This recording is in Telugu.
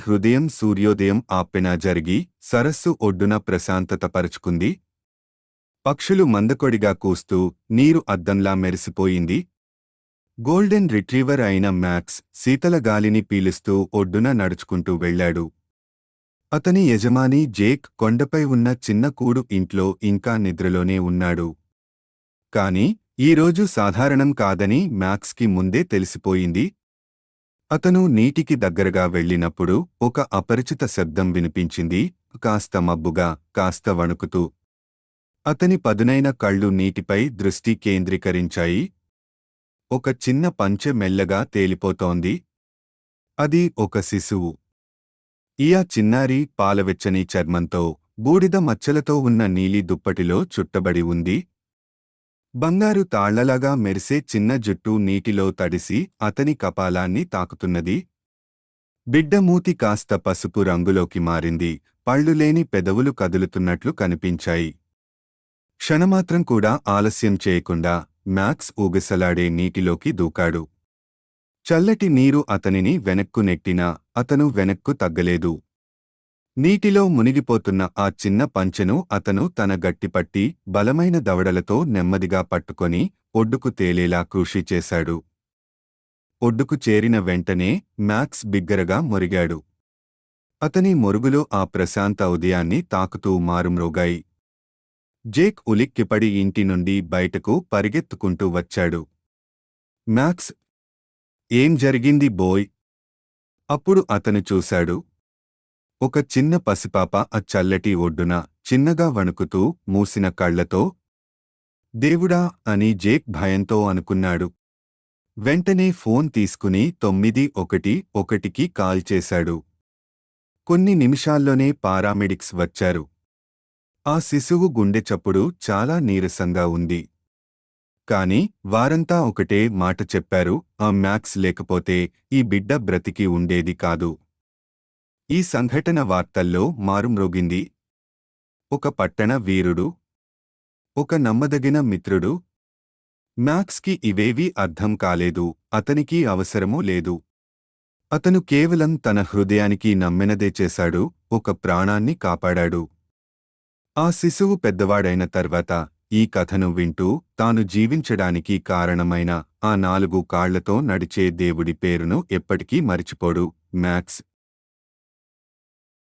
హృదయం సూర్యోదయం ఆప్పెన జరిగి సరస్సు ఒడ్డున ప్రశాంతత పరుచుకుంది. పక్షులు మందకొడిగా కూస్తూ నీరు అద్దంలా మెరిసిపోయింది. గోల్డెన్ రిట్రీవర్ అయిన మ్యాక్స్ శీతల గాలిని పీలుస్తూ ఒడ్డున నడుచుకుంటూ వెళ్ళాడు. అతని యజమాని జేక్ కొండపై ఉన్న చిన్న కూడు ఇంట్లో ఇంకా నిద్రలోనే ఉన్నాడు. కాని ఈరోజు సాధారణం కాదని మ్యాక్స్కి ముందే తెలిసిపోయింది. అతను నీటికి దగ్గరగా వెళ్ళినప్పుడు ఒక అపరిచిత శబ్దం వినిపించింది, కాస్త మబ్బుగా, కాస్త వణుకుతూ. అతని పదునైన కళ్ళు నీటిపై దృష్టి కేంద్రీకరించాయి. ఒక చిన్న పంచె మెల్లగా తేలిపోతోంది. అది ఒక శిశువు. ఆ చిన్నారి పాలవెచ్చని చర్మంతో, బూడిద మచ్చలతో ఉన్న నీలి దుప్పటిలో చుట్టబడి ఉంది. బంగారు తాళ్లలాగా మెరిసే చిన్న జుట్టు నీటిలో తడిసి అతని కపాలాన్ని తాకుతున్నది. బిడ్డ మూతి కాస్త పసుపు రంగులోకి మారింది. పళ్ళులేని పెదవులు కదులుతున్నట్లు కనిపించాయి. క్షణమాత్రం కూడా ఆలస్యం చేయకుండా మ్యాక్స్ ఊగిసలాడే నీటిలోకి దూకాడు. చల్లటి నీరు అతనిని వెనక్కు నెట్టినా అతను వెనక్కు తగ్గలేదు. నీటిలో మునిగిపోతున్న ఆ చిన్న పంచెను అతను తన గట్టిపట్టి బలమైన దవడలతో నెమ్మదిగా పట్టుకొని ఒడ్డుకు తేలేలా కృషి చేశాడు. ఒడ్డుకు చేరిన వెంటనే మ్యాక్స్ బిగ్గరగా మొరిగాడు. అతని మొరుగులు ఆ ప్రశాంత ఉదయాన్ని తాకుతూ మారుమ్రోగాయి. జేక్ ఉలిక్కిపడి ఇంటి నుండి బయటకు పరిగెత్తుకుంటూ వచ్చాడు. మ్యాక్స్, ఏం జరిగింది బోయ్? అప్పుడు అతను చూశాడు. ఒక చిన్న పసిపాప ఆ చల్లటి ఒడ్డున చిన్నగా వణుకుతూ మూసిన కళ్లతో. దేవుడా అని జేక్ భయంతో అనుకున్నాడు. వెంటనే ఫోన్ తీసుకుని 911కి కాల్ చేశాడు. కొన్ని నిమిషాల్లోనే పారామెడిక్స్ వచ్చారు. ఆ శిశువు గుండె చప్పుడు చాలా నీరసంగా ఉంది. కాని వారంతా ఒకటే మాట చెప్పారు, ఆ మ్యాక్స్ లేకపోతే ఈ బిడ్డ బ్రతికి ఉండేది కాదు. ఈ సంఘటన వార్తల్లో మారుమ్రోగింది. ఒక పట్టణ వీరుడు, ఒక నమ్మదగిన మిత్రుడు. మ్యాక్స్కి ఇవేవీ అర్థం కాలేదు, అతనికి అవసరమూ లేదు. అతను కేవలం తన హృదయానికి నమ్మినదే చేశాడు, ఒక ప్రాణాన్ని కాపాడాడు. ఆ శిశువు పెద్దవాడైన తర్వాత ఈ కథను వింటూ తాను జీవించడానికి కారణమైన ఆ 4 కాళ్లతో నడిచే దేవుడి పేరును ఎప్పటికీ మరిచిపోడు. మ్యాక్స్